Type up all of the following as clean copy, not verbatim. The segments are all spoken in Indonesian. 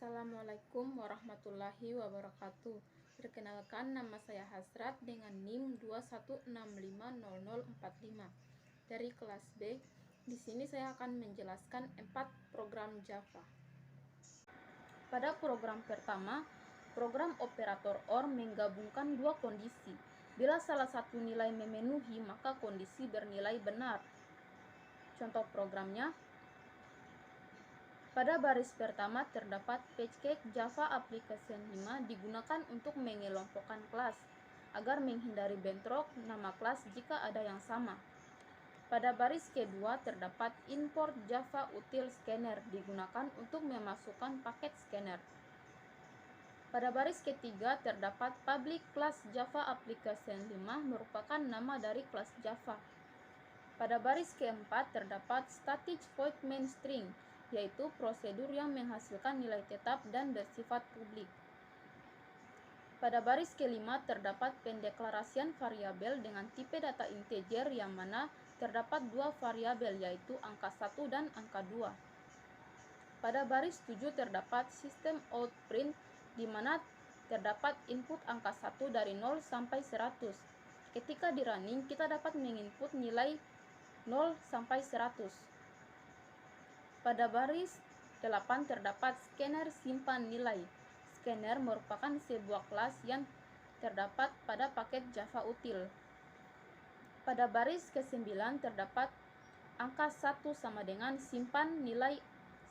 Assalamualaikum warahmatullahi wabarakatuh. Perkenalkan, nama saya Hasrat dengan NIM 216500045 dari kelas B. Di sini saya akan menjelaskan 4 program Java. Pada program pertama, program operator OR menggabungkan dua kondisi. Bila salah satu nilai memenuhi, maka kondisi bernilai benar. Contoh programnya, pada baris pertama terdapat package Java Application 5 digunakan untuk mengelompokkan kelas, agar menghindari bentrok nama kelas jika ada yang sama. Pada baris kedua terdapat import Java Util Scanner digunakan untuk memasukkan paket scanner. Pada baris ketiga terdapat public class Java Application 5 merupakan nama dari kelas Java. Pada baris keempat terdapat static void main string, yaitu prosedur yang menghasilkan nilai tetap dan bersifat publik. Pada baris kelima terdapat pendeklarasian variabel dengan tipe data integer yang mana terdapat dua variabel, yaitu angka 1 dan angka 2. Pada baris 7 terdapat sistem out print di mana terdapat input angka 1 dari 0 sampai 100. Ketika di running, kita dapat menginput nilai 0 sampai 100. Pada baris 8 terdapat scanner simpan nilai. Scanner merupakan sebuah kelas yang terdapat pada paket Java Util. Pada baris ke-9 terdapat angka 1 sama dengan simpan nilai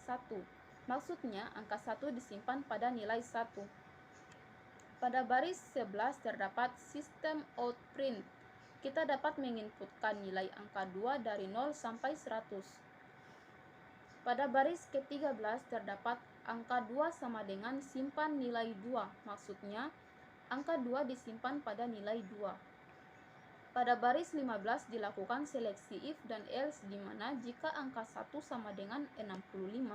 1. Maksudnya angka 1 disimpan pada nilai 1. Pada baris 11 terdapat sistem out print. Kita dapat menginputkan nilai angka 2 dari 0 sampai 100. Pada baris ke-13 terdapat angka 2 sama dengan simpan nilai 2. Maksudnya, angka 2 disimpan pada nilai 2. Pada baris 15 dilakukan seleksi if dan else di mana jika angka 1 sama dengan 65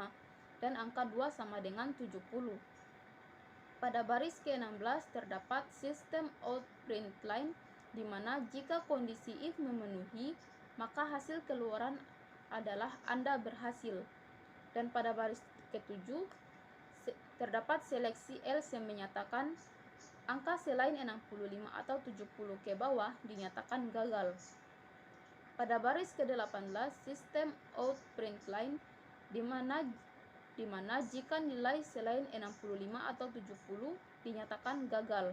dan angka 2 sama dengan 70. Pada baris ke-16 terdapat sistem out print line di mana jika kondisi if memenuhi, maka hasil keluaran adalah Anda berhasil. Dan pada baris ke-7 terdapat seleksi else yang menyatakan angka selain 65 atau 70 ke bawah dinyatakan gagal. Pada baris ke-18 sistem out print line di mana jika nilai selain 65 atau 70 dinyatakan gagal.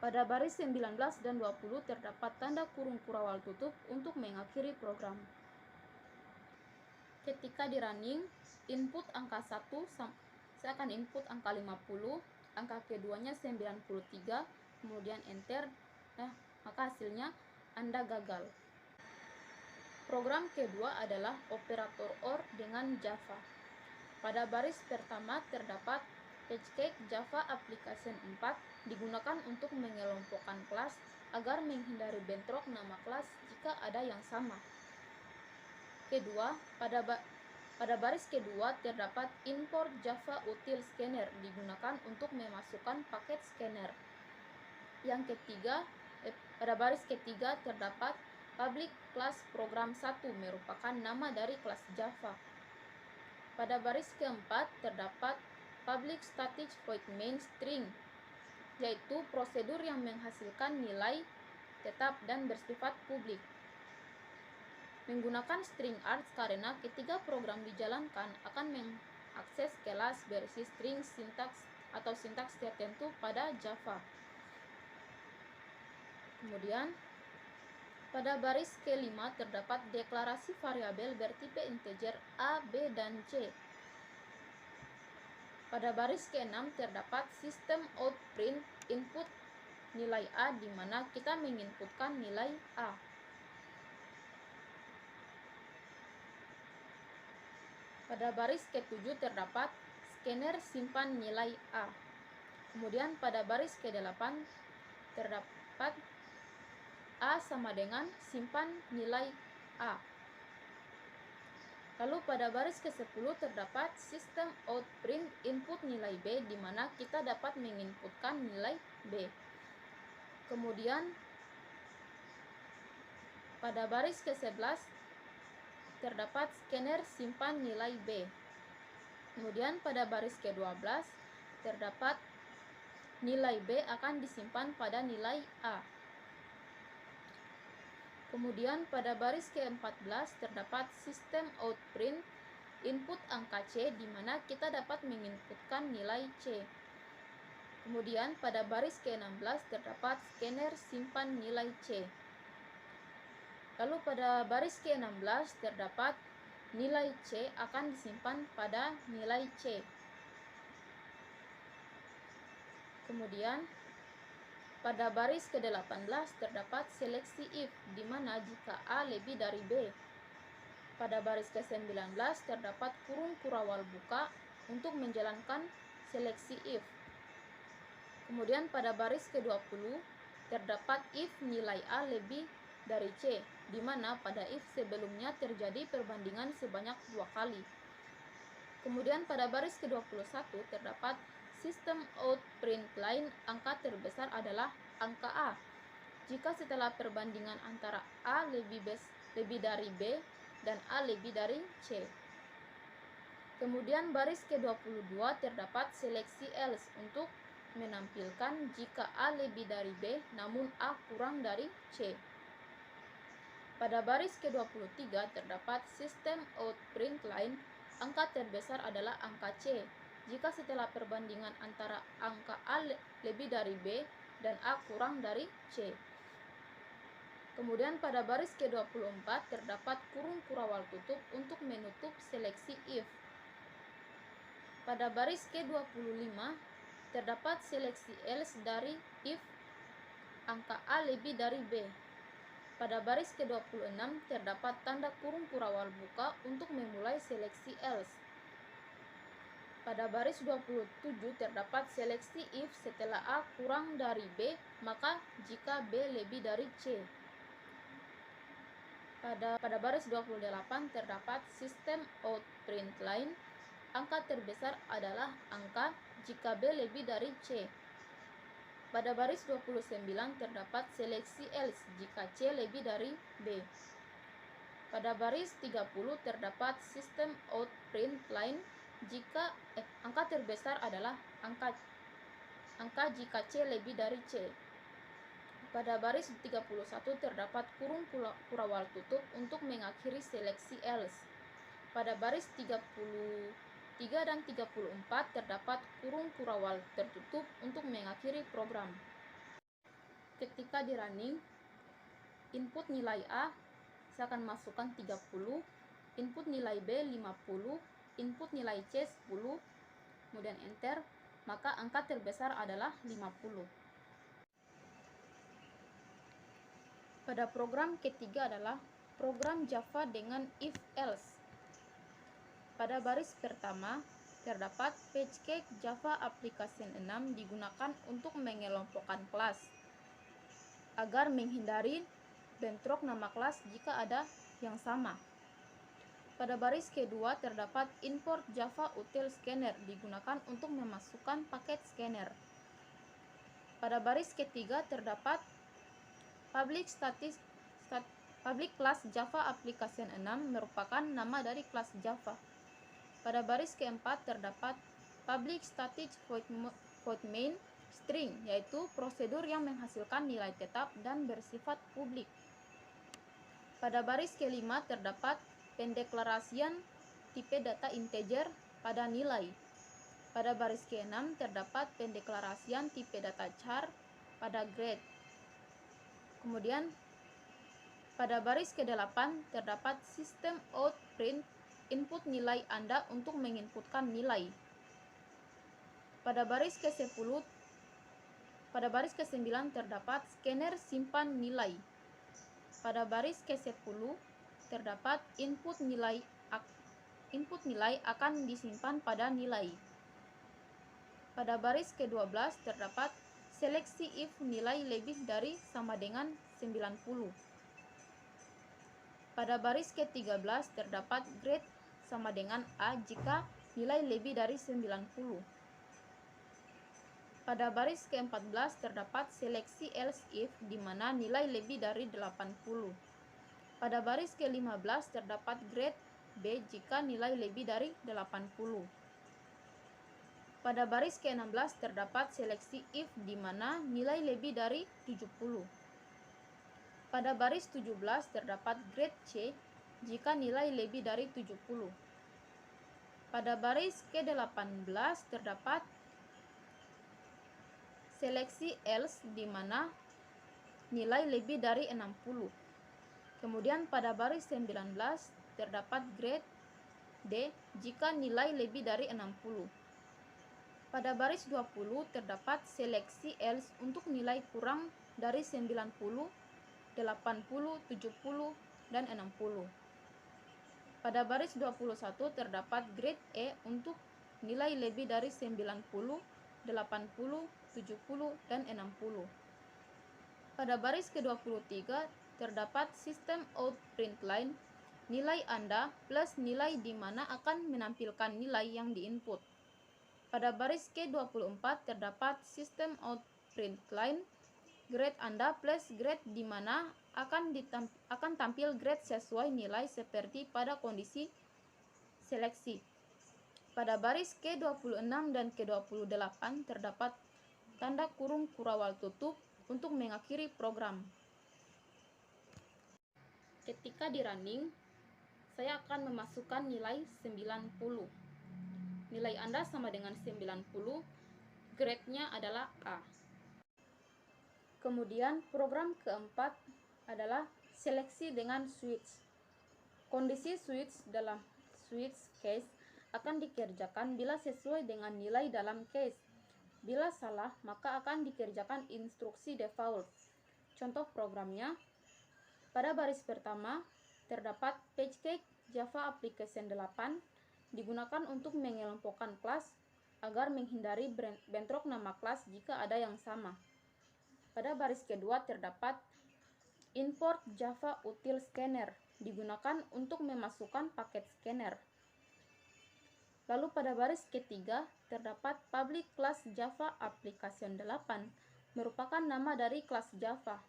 Pada baris 19 dan 20 terdapat tanda kurung kurawal tutup untuk mengakhiri program. Ketika di running, input angka 1, saya akan input angka 50, angka keduanya 93, kemudian enter, maka hasilnya Anda gagal. Program kedua adalah operator OR dengan Java. Pada baris pertama terdapat package Java Application 4 digunakan untuk mengelompokkan kelas agar menghindari bentrok nama kelas jika ada yang sama. Kedua, pada baris kedua terdapat import Java Util Scanner digunakan untuk memasukkan paket scanner. Yang ketiga, pada baris ketiga terdapat public class program 1 merupakan nama dari kelas Java. Pada baris keempat terdapat public static void main string, yaitu prosedur yang menghasilkan nilai tetap dan bersifat publik. Menggunakan string arts karena ketika program dijalankan akan mengakses kelas berisi string sintaks atau sintaks tertentu pada Java. Kemudian pada baris kelima terdapat deklarasi variabel bertipe integer A, B, dan C. Pada baris ke-6 terdapat sistem out print input nilai A di mana kita menginputkan nilai A. Pada baris ke-7 terdapat scanner simpan nilai A. Kemudian pada baris ke-8 terdapat A sama dengan simpan nilai A. Lalu pada baris ke-10 terdapat sistem out print input nilai B di mana kita dapat menginputkan nilai B. Kemudian pada baris ke-11 terdapat scanner simpan nilai B. Kemudian pada baris ke-12 terdapat nilai B akan disimpan pada nilai A. Kemudian pada baris ke-14 terdapat sistem outprint input angka C di mana kita dapat menginputkan nilai C. Kemudian pada baris ke-16 terdapat scanner simpan nilai C. Lalu pada baris ke-16 terdapat nilai C akan disimpan pada nilai C. Kemudian pada baris ke-18 terdapat seleksi if di mana jika A lebih dari B. Pada baris ke-19 terdapat kurung kurawal buka untuk menjalankan seleksi if. Kemudian pada baris ke-20 terdapat if nilai A lebih dari C, di mana pada if sebelumnya terjadi perbandingan sebanyak 2 kali. Kemudian pada baris ke-21 terdapat sistem out print line angka terbesar adalah angka A. Jika setelah perbandingan antara A lebih dari B dan A lebih dari C. Kemudian baris ke-22 terdapat seleksi else untuk menampilkan jika A lebih dari B namun A kurang dari C. Pada baris ke-23 terdapat sistem out print line angka terbesar adalah angka C jika setelah perbandingan antara angka A lebih dari B dan A kurang dari C. Kemudian pada baris ke-24 terdapat kurung kurawal tutup untuk menutup seleksi if. Pada baris ke-25 terdapat seleksi else dari if angka A lebih dari B. Pada baris ke-26 terdapat tanda kurung kurawal buka untuk memulai seleksi else. Pada baris 27 terdapat seleksi if setelah A kurang dari B, maka jika B lebih dari C. Pada baris 28 terdapat sistem out print line. Angka terbesar adalah angka jika B lebih dari C. Pada baris 29 terdapat seleksi else jika C lebih dari B. Pada baris 30 terdapat sistem out print line jika angka terbesar adalah angka jika C lebih dari C. Pada baris 31 terdapat kurung kurawal tutup untuk mengakhiri seleksi else. Pada baris 33 dan 34 terdapat kurung kurawal tertutup untuk mengakhiri program. Ketika di running, input nilai A saya akan masukkan 30, input nilai B 50, input nilai C 10, kemudian enter, maka angka terbesar adalah 50. Pada program ketiga adalah program Java dengan if else. Pada baris pertama terdapat PageCake Java Application 6 digunakan untuk mengelompokkan kelas agar menghindari bentrok nama kelas jika ada yang sama. Pada baris kedua terdapat import Java Util Scanner digunakan untuk memasukkan paket scanner. Pada baris ketiga terdapat public class Java Application 6 merupakan nama dari kelas Java. Pada baris keempat terdapat public static void main string, yaitu prosedur yang menghasilkan nilai tetap dan bersifat publik. Pada baris kelima terdapat pendeklarasian tipe data integer pada nilai. Pada baris keenam terdapat pendeklarasian tipe data char pada grade. Kemudian pada baris ke-8 terdapat sistem out print input nilai Anda untuk menginputkan nilai. Pada baris ke-9 terdapat scanner simpan nilai. Pada baris ke-10 terdapat input nilai akan disimpan pada nilai. Pada baris ke-12 terdapat seleksi if nilai lebih dari sama dengan 90. Pada baris ke-13 terdapat grade sama dengan A jika nilai lebih dari 90. Pada baris ke-14 terdapat seleksi else if di mana nilai lebih dari 80. Pada baris ke-15 terdapat grade B jika nilai lebih dari 80. Pada baris ke-16 terdapat seleksi if di mana nilai lebih dari 70. Pada baris 17 terdapat grade C jika nilai lebih dari 70. Pada baris ke-18 terdapat seleksi else di mana nilai lebih dari 60. Kemudian pada baris 19 terdapat grade D jika nilai lebih dari 60. Pada baris 20 terdapat seleksi else untuk nilai kurang dari 90, 80, 70, dan 60. Pada baris 21 terdapat grade E untuk nilai lebih dari 90, 80, 70, dan 60. Pada baris ke-23 terdapat sistem out print line, nilai Anda plus nilai di mana akan menampilkan nilai yang diinput. Pada baris ke-24 terdapat sistem out print line, grade Anda plus grade di mana akan tampil grade sesuai nilai seperti pada kondisi seleksi. Pada baris ke-26 dan ke-28 terdapat tanda kurung kurawal tutup untuk mengakhiri program. Ketika di running, saya akan memasukkan nilai 90. Nilai Anda sama dengan 90, grade-nya adalah A. Kemudian program keempat adalah seleksi dengan switch. Kondisi switch dalam switch case akan dikerjakan bila sesuai dengan nilai dalam case. Bila salah, maka akan dikerjakan instruksi default. Contoh programnya, pada baris pertama terdapat PageCake Java Application 8 digunakan untuk mengelompokkan kelas agar menghindari bentrok nama kelas jika ada yang sama. Pada baris kedua terdapat import Java Util Scanner digunakan untuk memasukkan paket scanner. Lalu pada baris ketiga terdapat public class Java Application 8 merupakan nama dari kelas Java.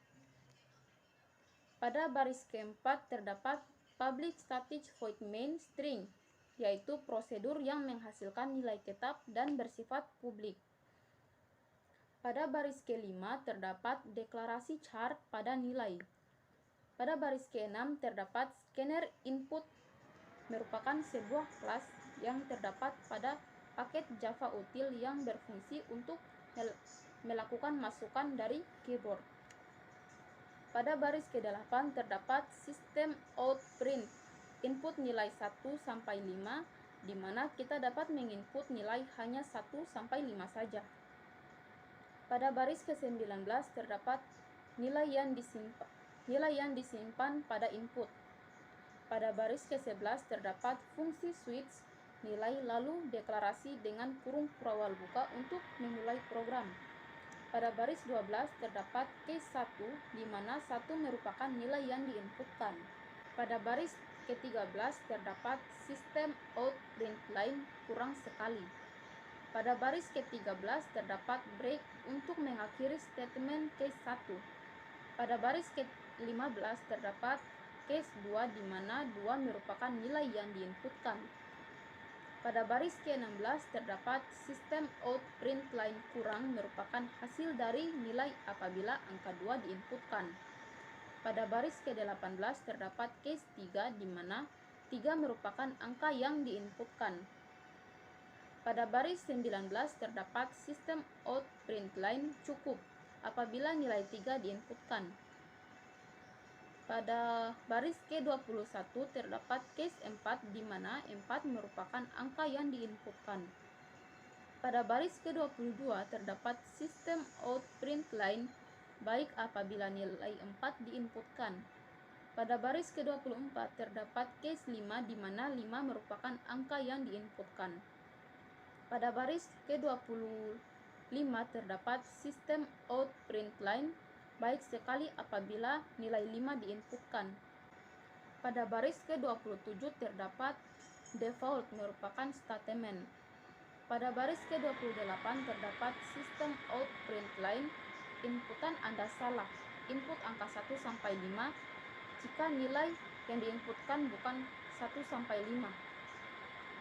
Pada baris keempat terdapat public static void main string, yaitu prosedur yang menghasilkan nilai tetap dan bersifat publik. Pada baris kelima terdapat deklarasi char pada nilai. Pada baris ke-6 terdapat scanner input, merupakan sebuah kelas yang terdapat pada paket Java Util yang berfungsi untuk melakukan masukan dari keyboard. Pada baris ke-8 terdapat sistem out print input nilai 1 sampai 5 di mana kita dapat menginput nilai hanya 1 sampai 5 saja. Pada baris ke-19 terdapat nilai yang disimpan pada input. Pada baris ke-11 terdapat fungsi switch nilai lalu deklarasi dengan kurung kurawal buka untuk memulai program. Pada baris 12 terdapat case 1 di mana 1 merupakan nilai yang diinputkan. Pada baris ke-13 terdapat sistem out print line kurang sekali. Pada baris ke-13 terdapat break untuk mengakhiri statement case 1. Pada baris ke-15 terdapat case 2 di mana 2 merupakan nilai yang diinputkan. Pada baris ke-16 terdapat sistem out print line kurang merupakan hasil dari nilai apabila angka 2 diinputkan. Pada baris ke-18 terdapat case 3 di mana 3 merupakan angka yang diinputkan. Pada baris 19 terdapat sistem out print line cukup apabila nilai 3 diinputkan. Pada baris ke-21 terdapat case 4 di mana 4 merupakan angka yang diinputkan. Pada baris ke-22 terdapat sistem out print line baik apabila nilai 4 diinputkan. Pada baris ke-24 terdapat case 5 di mana 5 merupakan angka yang diinputkan. Pada baris ke-25 terdapat sistem out print line baik sekali apabila nilai 5 diinputkan. Pada baris ke-27 terdapat default merupakan statement. Pada baris ke-28 terdapat sistem out print line inputan Anda salah, input angka 1 sampai 5 jika nilai yang diinputkan bukan 1 sampai 5.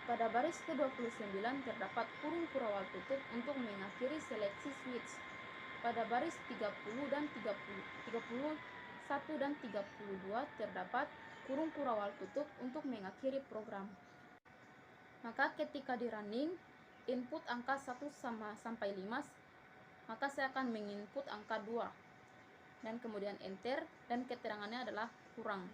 Pada baris ke-29 terdapat kurung kurawal tutup untuk mengakhiri seleksi switch. Pada baris 30 dan 31 dan 32 terdapat kurung kurawal tutup untuk mengakhiri program. Maka ketika di running input angka 1 sampai 5, maka saya akan menginput angka 2 dan kemudian enter, dan keterangannya adalah kurang.